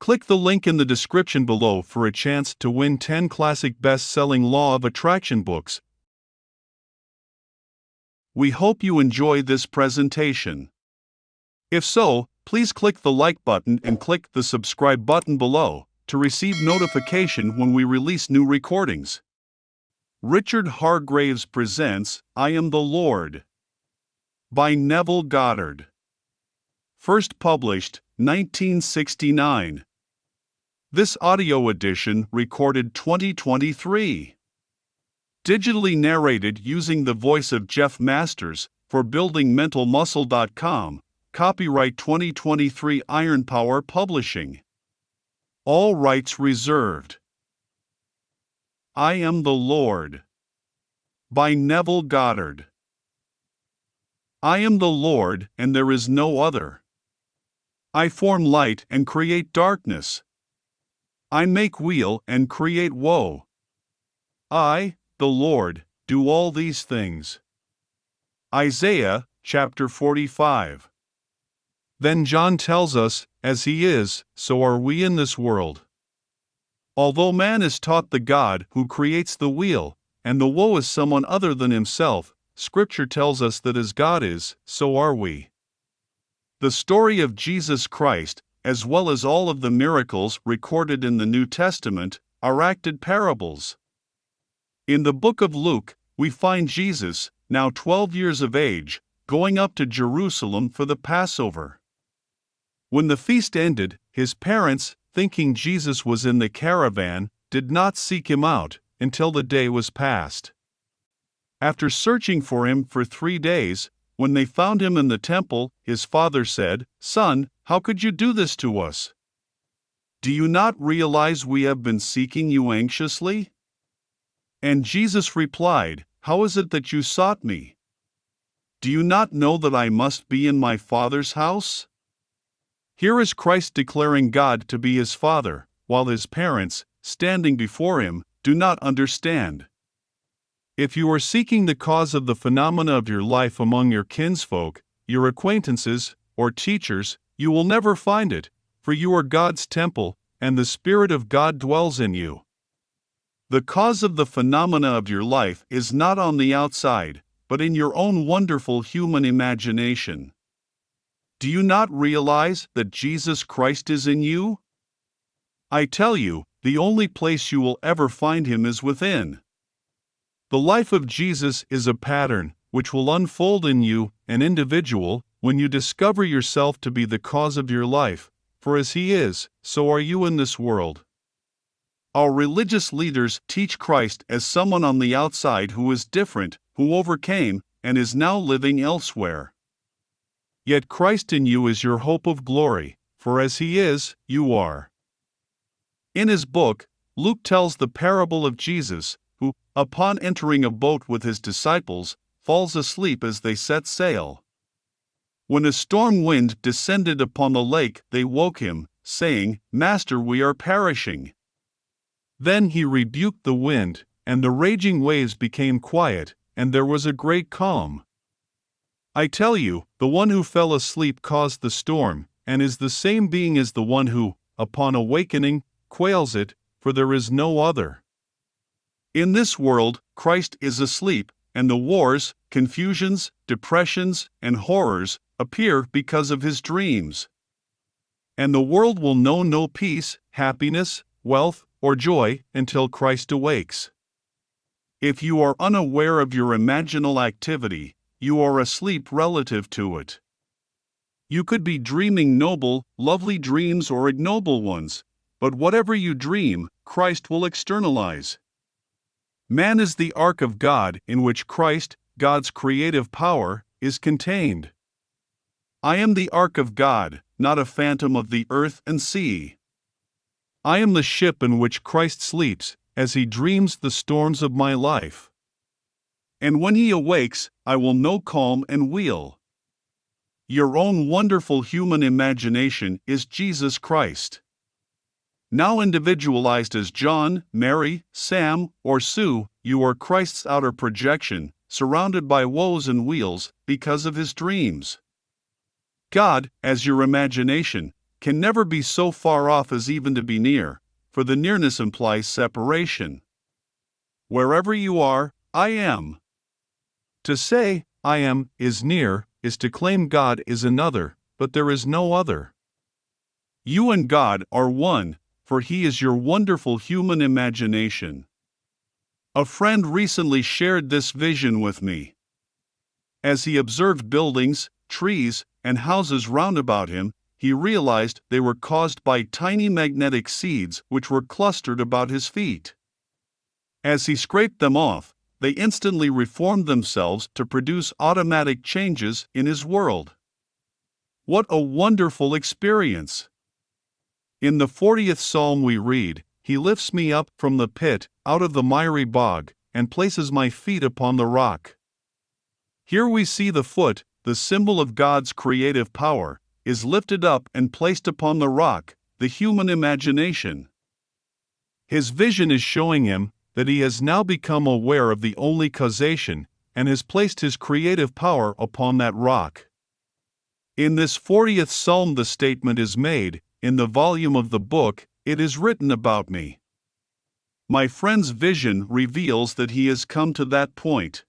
Click the link in the description below for a chance to win 10 classic best-selling Law of Attraction books. We hope you enjoy this presentation. If so, please click the like button and click the subscribe button below to receive notification when we release new recordings. Richard Hargraves presents I Am the Lord by Neville Goddard. First published 1969. This audio edition recorded 2023. Digitally narrated using the voice of Jeff Masters for buildingmentalmuscle.com. Copyright 2023 Iron Power Publishing. All rights reserved. I Am the Lord by Neville Goddard. I am the Lord, and there is no other. I form light and create darkness. I make weal and create woe. I, the Lord, do all these things. Isaiah chapter 45. Then John tells us, as he is, so are we in this world. Although man is taught the God who creates the weal, and the woe is someone other than himself, Scripture tells us that as God is, so are we. The story of Jesus Christ, as well as all of the miracles recorded in the New Testament, are acted parables. In the book of Luke, we find Jesus, now 12 years of age, going up to Jerusalem for the Passover. When the feast ended, his parents, thinking Jesus was in the caravan, did not seek him out until the day was past. After searching for him for 3 days, when they found him in the temple, his father said, "Son, how could you do this to us? Do you not realize we have been seeking you anxiously?" And Jesus replied, "How is it that you sought me? Do you not know that I must be in my Father's house?" Here is Christ declaring God to be his Father, while his parents, standing before him, do not understand. If you are seeking the cause of the phenomena of your life among your kinsfolk, your acquaintances, or teachers, you will never find it, for you are God's temple, and the Spirit of God dwells in you. The cause of the phenomena of your life is not on the outside, but in your own wonderful human imagination. Do you not realize that Jesus Christ is in you? I tell you, the only place you will ever find him is within. The life of Jesus is a pattern which will unfold in you, an individual, when you discover yourself to be the cause of your life, for as he is, so are you in this world. Our religious leaders teach Christ as someone on the outside who is different, who overcame, and is now living elsewhere. Yet Christ in you is your hope of glory, for as he is, you are. In his book, Luke tells the parable of Jesus, who, upon entering a boat with his disciples, falls asleep as they set sail. When a storm wind descended upon the lake, they woke him, saying, "Master, we are perishing." Then he rebuked the wind, and the raging waves became quiet, and there was a great calm. I tell you, the one who fell asleep caused the storm, and is the same being as the one who, upon awakening, quells it, for there is no other. In this world, Christ is asleep, and the wars, confusions, depressions, and horrors appear because of his dreams. And the world will know no peace, happiness, wealth, or joy until Christ awakes. If you are unaware of your imaginal activity, you are asleep relative to it. You could be dreaming noble, lovely dreams or ignoble ones, but whatever you dream, Christ will externalize. Man is the ark of God in which Christ, God's creative power, is contained. I am the ark of God, not a phantom of the earth and sea. I am the ship in which Christ sleeps, as he dreams the storms of my life. And when he awakes, I will know calm and weal. Your own wonderful human imagination is Jesus Christ. Now individualized as John, Mary, Sam, or Sue, you are Christ's outer projection, surrounded by woes and weals because of his dreams. God, as your imagination, can never be so far off as even to be near, for the nearness implies separation. Wherever you are, I am. To say, I am, is near, is to claim God is another, but there is no other. You and God are one, for He is your wonderful human imagination. A friend recently shared this vision with me. As he observed buildings, trees, and houses round about him, he realized they were caused by tiny magnetic seeds which were clustered about his feet. As he scraped them off, they instantly reformed themselves to produce automatic changes in his world. What a wonderful experience! In the 40th Psalm we read, "He lifts me up from the pit, out of the miry bog, and places my feet upon the rock." Here we see the foot, the symbol of God's creative power, is lifted up and placed upon the rock, the human imagination. His vision is showing him that he has now become aware of the only causation, and has placed his creative power upon that rock. In this 40th Psalm the statement is made, "In the volume of the book, it is written about me." My friend's vision reveals that he has come to that point.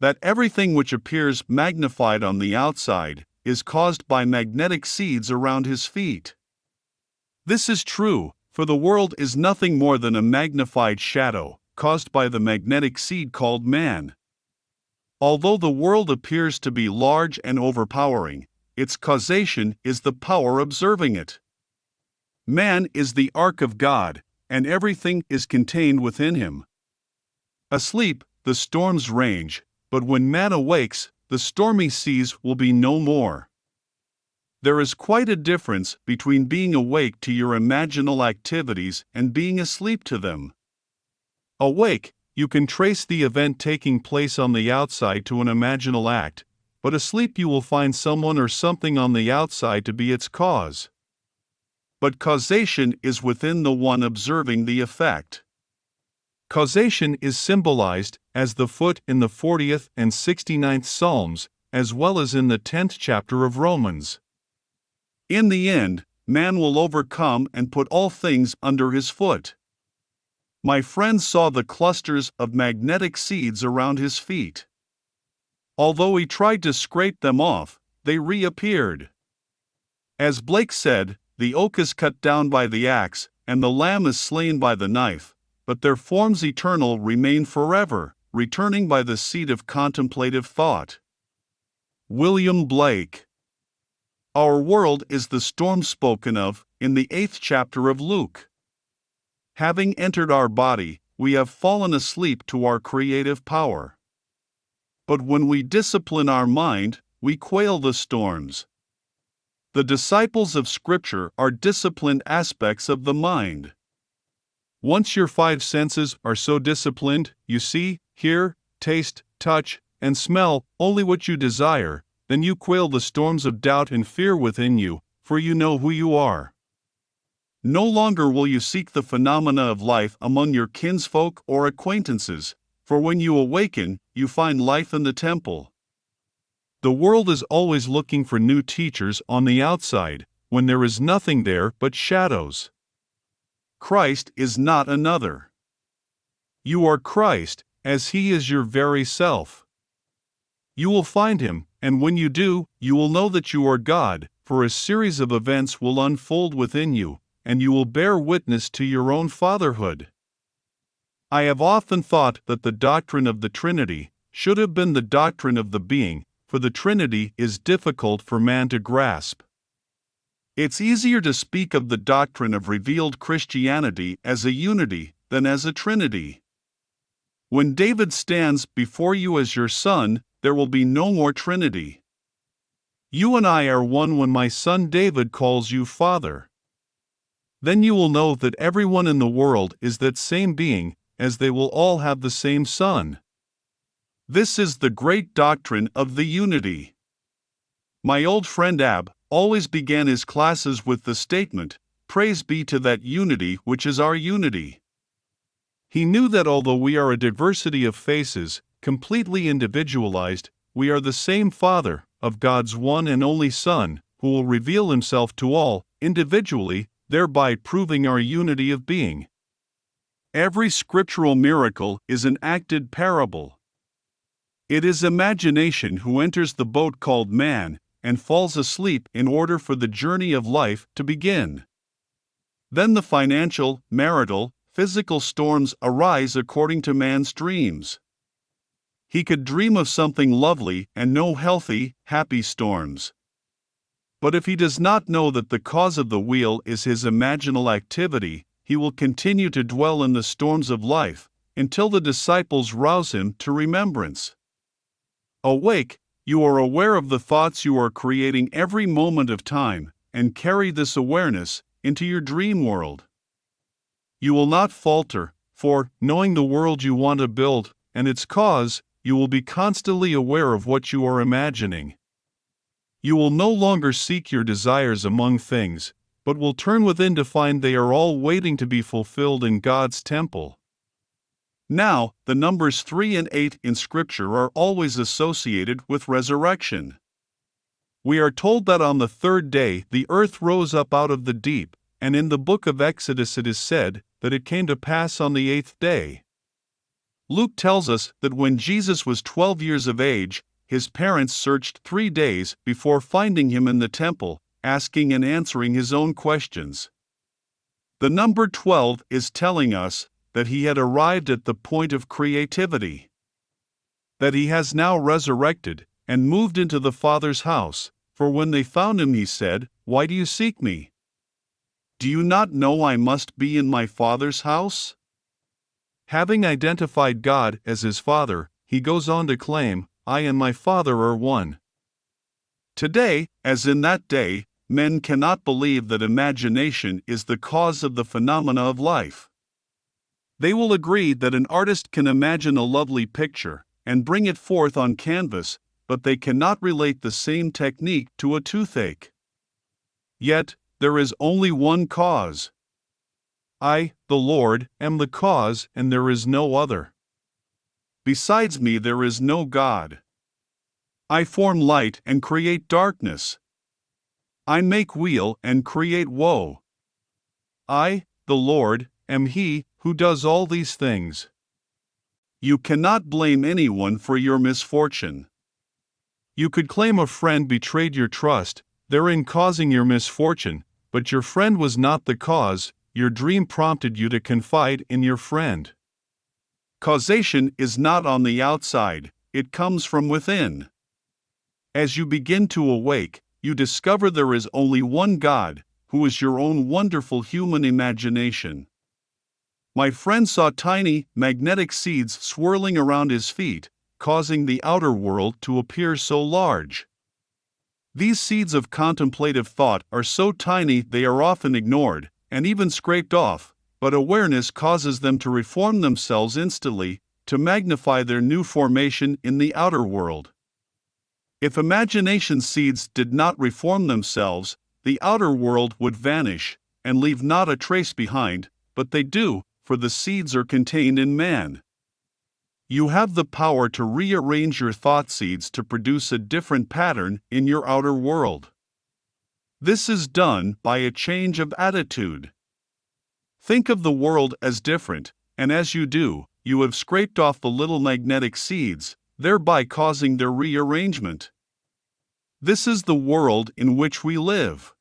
That everything which appears magnified on the outside is caused by magnetic seeds around his feet. This is true, for the world is nothing more than a magnified shadow, caused by the magnetic seed called man. Although the world appears to be large and overpowering, its causation is the power observing it. Man is the ark of God, and everything is contained within him. Asleep, the storms range, but when man awakes, the stormy seas will be no more. There is quite a difference between being awake to your imaginal activities and being asleep to them. Awake, you can trace the event taking place on the outside to an imaginal act, but asleep you will find someone or something on the outside to be its cause. But causation is within the one observing the effect. Causation is symbolized as the foot in the 40th and 69th Psalms, as well as in the 10th chapter of Romans. In the end, man will overcome and put all things under his foot. My friend saw the clusters of magnetic seeds around his feet. Although he tried to scrape them off, they reappeared. As Blake said, "The oak is cut down by the axe, and the lamb is slain by the knife, but their forms eternal remain forever, returning by the seed of contemplative thought." William Blake. Our world is the storm spoken of in the 8th chapter of Luke. Having entered our body, we have fallen asleep to our creative power. But when we discipline our mind, we quail the storms. The disciples of Scripture are disciplined aspects of the mind. Once your 5 senses are so disciplined, you see, hear, taste, touch, and smell only what you desire, then you quail the storms of doubt and fear within you, for you know who you are. No longer will you seek the phenomena of life among your kinsfolk or acquaintances, for when you awaken, you find life in the temple. The world is always looking for new teachers on the outside, when there is nothing there but shadows. Christ is not another. You are Christ, as He is your very self. You will find Him, and when you do, you will know that you are God, for a series of events will unfold within you, and you will bear witness to your own fatherhood. I have often thought that the doctrine of the Trinity should have been the doctrine of the being, for the Trinity is difficult for man to grasp. It's easier to speak of the doctrine of revealed Christianity as a unity than as a Trinity. When David stands before you as your son, there will be no more Trinity. You and I are one when my son David calls you Father. Then you will know that everyone in the world is that same being, as they will all have the same Son. This is the great doctrine of the unity. My old friend Ab always began his classes with the statement, "Praise be to that unity which is our unity." He knew that although we are a diversity of faces, completely individualized, we are the same Father, of God's one and only Son, who will reveal himself to all, individually, thereby proving our unity of being. Every scriptural miracle is an acted parable. It is imagination who enters the boat called man, and falls asleep in order for the journey of life to begin. Then the financial, marital, physical storms arise according to man's dreams. He could dream of something lovely and know healthy, happy storms. But if he does not know that the cause of the weal is his imaginal activity, he will continue to dwell in the storms of life, until the disciples rouse him to remembrance. Awake, you are aware of the thoughts you are creating every moment of time, and carry this awareness into your dream world. You will not falter, for, knowing the world you want to build, and its cause, you will be constantly aware of what you are imagining. You will no longer seek your desires among things, but will turn within to find they are all waiting to be fulfilled in God's temple. Now, the numbers 3 and 8 in Scripture are always associated with resurrection. We are told that on the third day the earth rose up out of the deep, and in the book of Exodus it is said that it came to pass on the 8th day. Luke tells us that when Jesus was 12 years of age, his parents searched 3 days before finding him in the temple, asking and answering his own questions. The number 12 is telling us that he had arrived at the point of creativity. That he has now resurrected and moved into the Father's house, for when they found him he said, "Why do you seek me? Do you not know I must be in my Father's house?" Having identified God as his Father, he goes on to claim, "I and my Father are one." Today, as in that day, men cannot believe that imagination is the cause of the phenomena of life. They will agree that an artist can imagine a lovely picture and bring it forth on canvas, but they cannot relate the same technique to a toothache. Yet, there is only one cause. I, the Lord, am the cause, and there is no other. Besides me there is no God. I form light and create darkness. I make weal and create woe. I, the Lord, am He who does all these things. You cannot blame anyone for your misfortune. You could claim a friend betrayed your trust, therein causing your misfortune, but your friend was not the cause. Your dream prompted you to confide in your friend. Causation is not on the outside, it comes from within. As you begin to awake, you discover there is only one God, who is your own wonderful human imagination. My friend saw tiny, magnetic seeds swirling around his feet, causing the outer world to appear so large. These seeds of contemplative thought are so tiny they are often ignored, and even scraped off, but awareness causes them to reform themselves instantly, to magnify their new formation in the outer world. If imagination seeds did not reform themselves, the outer world would vanish, and leave not a trace behind, but they do, for the seeds are contained in man. You have the power to rearrange your thought seeds to produce a different pattern in your outer world. This is done by a change of attitude. Think of the world as different, and as you do, you have scraped off the little magnetic seeds, thereby causing their rearrangement. This is the world in which we live.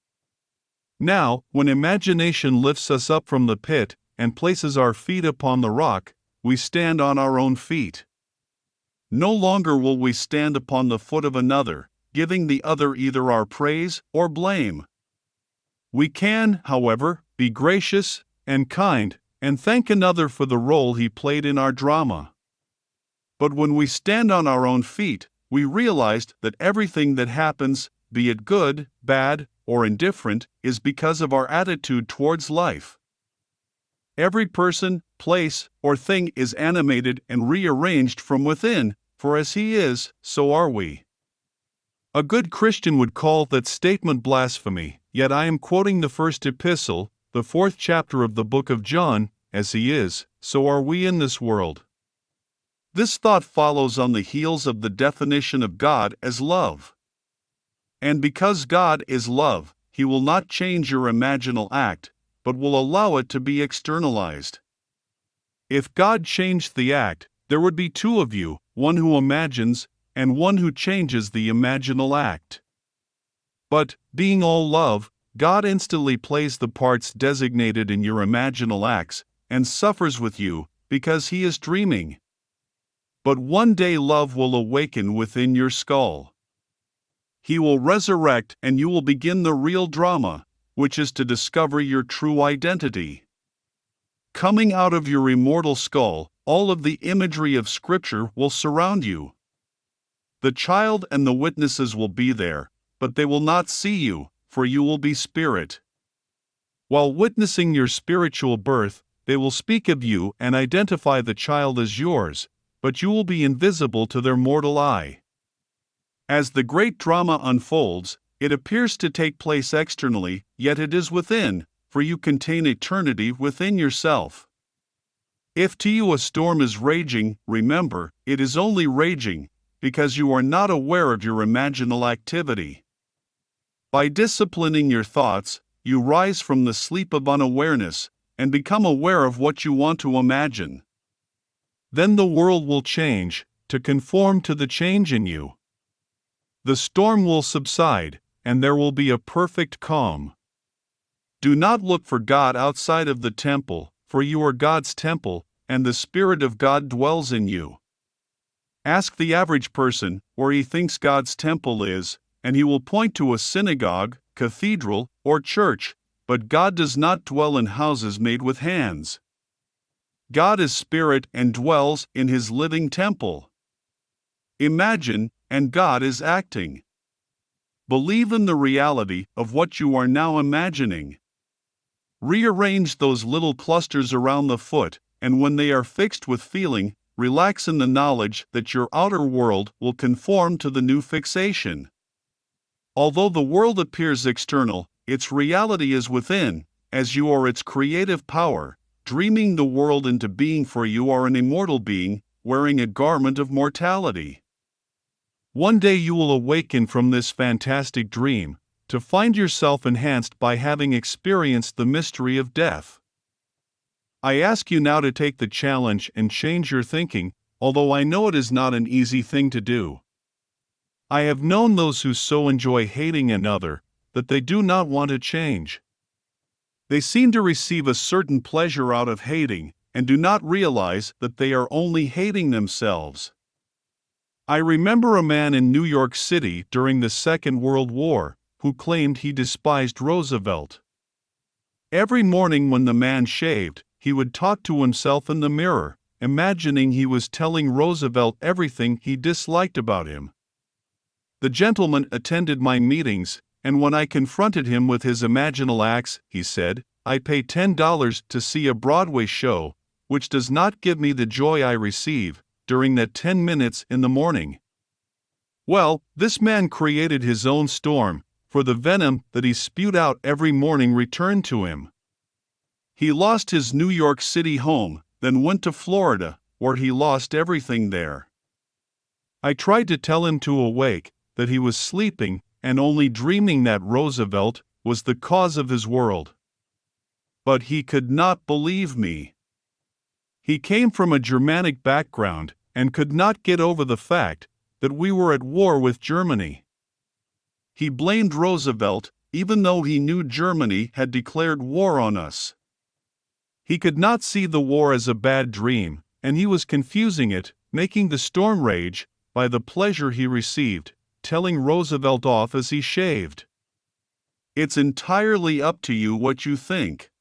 Now, when imagination lifts us up from the pit and places our feet upon the rock, we stand on our own feet. No longer will we stand upon the foot of another, giving the other either our praise or blame. We can, however, be gracious and kind, and thank another for the role he played in our drama. But when we stand on our own feet, we realized that everything that happens, be it good, bad, or indifferent, is because of our attitude towards life. Every person, place, or thing is animated and rearranged from within, for as he is, so are we. A good Christian would call that statement blasphemy, yet I am quoting the first epistle, the 4th chapter of the book of John, as he is, so are we in this world. This thought follows on the heels of the definition of God as love. And because God is love, He will not change your imaginal act, but will allow it to be externalized. If God changed the act, there would be two of you, one who imagines and one who changes the imaginal act. But, being all love, God instantly plays the parts designated in your imaginal acts and suffers with you because He is dreaming. But one day love will awaken within your skull. He will resurrect and you will begin the real drama, which is to discover your true identity. Coming out of your immortal skull, all of the imagery of Scripture will surround you. The child and the witnesses will be there, but they will not see you, for you will be spirit. While witnessing your spiritual birth, they will speak of you and identify the child as yours, but you will be invisible to their mortal eye. As the great drama unfolds, it appears to take place externally, yet it is within, for you contain eternity within yourself. If to you a storm is raging, remember, it is only raging, because you are not aware of your imaginal activity. By disciplining your thoughts, you rise from the sleep of unawareness, and become aware of what you want to imagine. Then the world will change, to conform to the change in you. The storm will subside, and there will be a perfect calm. Do not look for God outside of the temple, for you are God's temple, and the Spirit of God dwells in you. Ask the average person where he thinks God's temple is, and he will point to a synagogue, cathedral, or church, but God does not dwell in houses made with hands. God is Spirit and dwells in His living temple. Imagine, and God is acting. Believe in the reality of what you are now imagining. Rearrange those little clusters around the foot, and when they are fixed with feeling, relax in the knowledge that your outer world will conform to the new fixation. Although the world appears external, its reality is within, as you are its creative power, dreaming the world into being, for you are an immortal being, wearing a garment of mortality. One day you will awaken from this fantastic dream, to find yourself enhanced by having experienced the mystery of death. I ask you now to take the challenge and change your thinking, although I know it is not an easy thing to do. I have known those who so enjoy hating another that they do not want to change. They seem to receive a certain pleasure out of hating, and do not realize that they are only hating themselves. I remember a man in New York City during the Second World War who claimed he despised Roosevelt. Every morning when the man shaved, he would talk to himself in the mirror, imagining he was telling Roosevelt everything he disliked about him. The gentleman attended my meetings, and when I confronted him with his imaginal acts, he said, "I pay $10 to see a Broadway show, which does not give me the joy I receive during that 10 minutes in the morning." Well, this man created his own storm, for the venom that he spewed out every morning returned to him. He lost his New York City home, then went to Florida, where he lost everything there. I tried to tell him to awake, that he was sleeping and only dreaming that Roosevelt was the cause of his world. But he could not believe me. He came from a Germanic background and could not get over the fact that we were at war with Germany. He blamed Roosevelt, even though he knew Germany had declared war on us. He could not see the war as a bad dream, and he was confusing it, making the storm rage, by the pleasure he received, telling Roosevelt off as he shaved. It's entirely up to you what you think.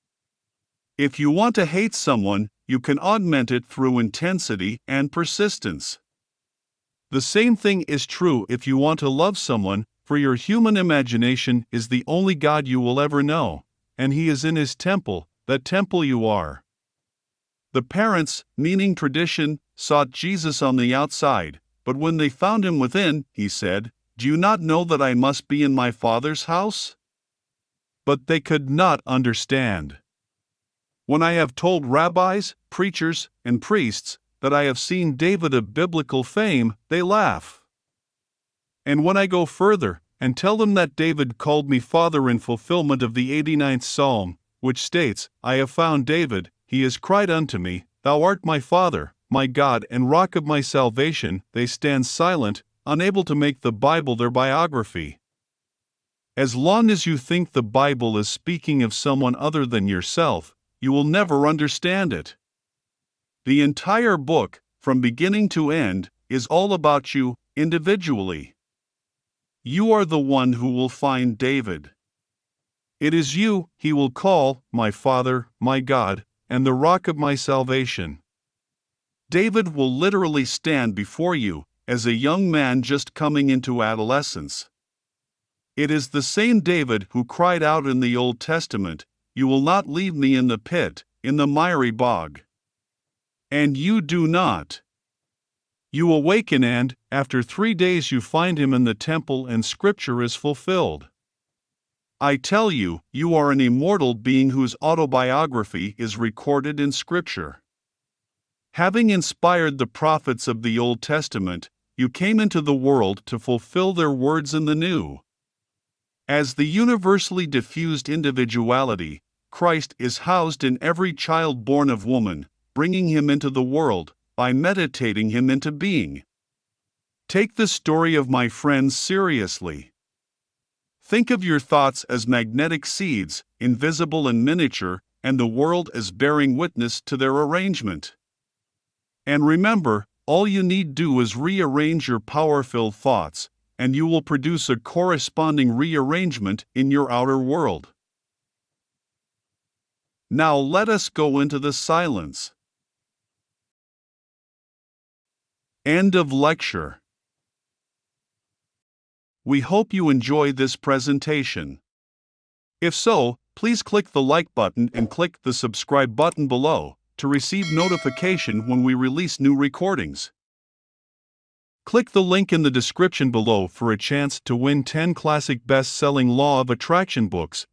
If you want to hate someone, you can augment it through intensity and persistence. The same thing is true if you want to love someone, for your human imagination is the only God you will ever know, and He is in His temple, that temple you are. The parents, meaning tradition, sought Jesus on the outside, but when they found Him within, He said, "Do you not know that I must be in my Father's house?" But they could not understand. When I have told rabbis, preachers, and priests that I have seen David of biblical fame, they laugh. And when I go further, and tell them that David called me Father in fulfillment of the 89th Psalm, which states, I have found David, he has cried unto me, Thou art my Father, my God and rock of my salvation. They stand silent, unable to make the Bible their biography. As long as you think the Bible is speaking of someone other than yourself, you will never understand it. The entire book, from beginning to end, is all about you, individually. You are the one who will find David. It is you he will call, my Father, my God, and the rock of my salvation. David will literally stand before you, as a young man just coming into adolescence. It is the same David who cried out in the Old Testament, You will not leave me in the pit, in the miry bog. And you do not. You awaken and, after 3 days you find him in the temple and Scripture is fulfilled. I tell you, you are an immortal being whose autobiography is recorded in Scripture. Having inspired the prophets of the Old Testament, you came into the world to fulfill their words in the New. As the universally diffused individuality, Christ is housed in every child born of woman, bringing him into the world, by meditating him into being. Take the story of my friends seriously. Think of your thoughts as magnetic seeds, invisible and miniature, and the world as bearing witness to their arrangement. And remember, all you need do is rearrange your power-filled thoughts, and you will produce a corresponding rearrangement in your outer world. Now let us go into the silence. End of lecture. We hope you enjoyed this presentation. If so, please click the like button and click the subscribe button below to receive notification when we release new recordings. Click the link in the description below for a chance to win 10 classic best-selling Law of Attraction books